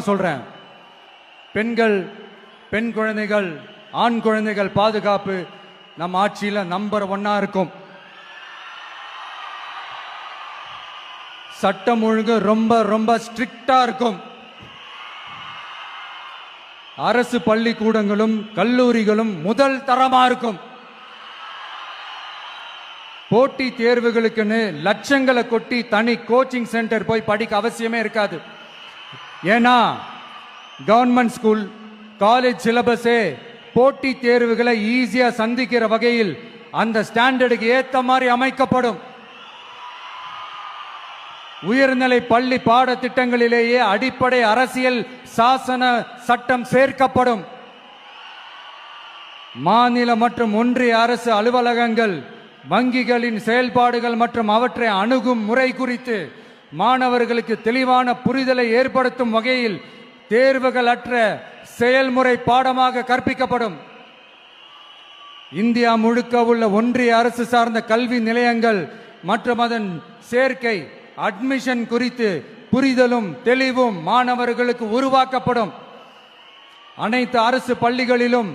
சொல்றேன். பெண்கள், பெண் குழந்தைகள், ஆண் குழந்தைகள் பாதுகாப்பு நம்ம ஆட்சியில நம்பர் 1 இருக்கும். சட்டம் ஒழுங்கு ரொம்ப ரொம்ப ஸ்ட்ரிக்டா இருக்கும். அரசு பள்ளிக்கூடங்களும் கல்லூரிகளும் முதல் தரமா இருக்கும். போட்டி தேர்வுகளுக்குன்னு லட்சங்களை கொட்டி தனி கோச்சிங் சென்டர் போய் படிக்க அவசியமே இருக்காது. ஏன்னா கவர்மெண்ட் ஸ்கூல், காலேஜ் சிலபஸே போட்டி தேர்வுகளை ஈஸியா சந்திக்கிற வகையில் அந்த ஸ்டாண்டர்டுக்கு ஏத்த மாதிரி அமைக்கப்படும். உயர்நிலை பள்ளி பாடத்திட்டங்களிலேயே அடிப்படை அரசியல் சாசன சட்டம் சேர்க்கப்படும். மாநில மற்றும் ஒன்றிய அரசு அலுவலகங்கள், வங்கிகளின் செயல்பாடுகள் மற்றும் அவற்றை அணுகும் முறை குறித்து மாணவர்களுக்கு தெளிவான புரிதலை ஏற்படுத்தும் வகையில் தேர்வுகள் அற்ற செயல்முறை பாடமாக கற்பிக்கப்படும். இந்தியா முழுக்க உள்ள ஒன்றிய அரசு சார்ந்த கல்வி நிலையங்கள் மற்றும் அதன் சேர்க்கை அட்மிஷன் குறித்து புரிதலும் தெளிவும் மாணவர்களுக்கு உருவாக்கப்படும். அனைத்து அரசு பள்ளிகளிலும்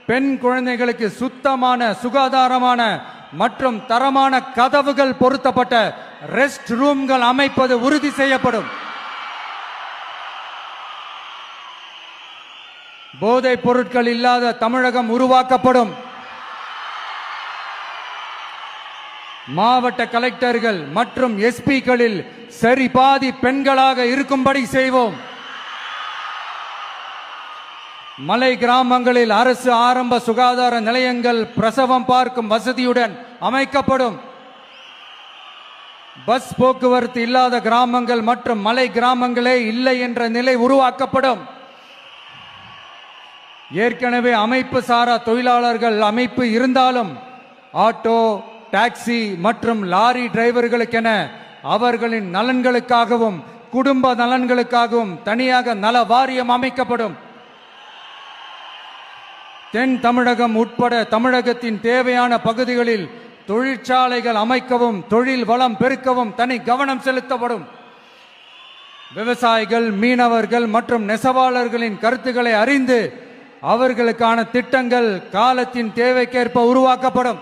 பெண் குழந்தைகளுக்கு சுத்தமான, சுகாதாரமான மற்றும் தரமான கதவுகள் பொருத்தப்பட்ட ரெஸ்ட் ரூம்கள் அமைப்பது உறுதி செய்யப்படும். போதைப் பொருட்கள் இல்லாத தமிழகம் உருவாக்கப்படும். மாவட்ட கலெக்டர்கள் மற்றும் எஸ்பிக்களில் சரி பாதி பெண்களாக இருக்கும்படி செய்வோம். மலை கிராமங்களில் அரசு ஆரம்ப சுகாதார நிலையங்கள் பிரசவம் பார்க்கும் வசதியுடன் அமைக்கப்படும். பஸ் போக்குவரத்து இல்லாத கிராமங்கள் மற்றும் மலை கிராமங்களே இல்லை என்ற நிலை உருவாக்கப்படும். ஏற்கனவே அமைப்பு சாரா தொழிலாளர்கள் அமைப்பு இருந்தாலும் ஆட்டோ, டாக்ஸி மற்றும் லாரி டிரைவர்களுக்கென அவர்களின் நலன்களுக்காகவும் குடும்ப நலன்களுக்காகவும் தனியாக நல வாரியம் அமைக்கப்படும். தென் தமிழகம் உட்பட தமிழகத்தின் தேவையான பகுதிகளில் தொழிற்சாலைகள் அமைக்கவும் தொழில் வளம் பெருக்கவும் தனி கவனம் செலுத்தப்படும். விவசாயிகள், மீனவர்கள் மற்றும் நெசவாளர்களின் கருத்துக்களை அறிந்து அவர்களுக்கான திட்டங்கள் காலத்தின் தேவைக்கேற்ப உருவாக்கப்படும்.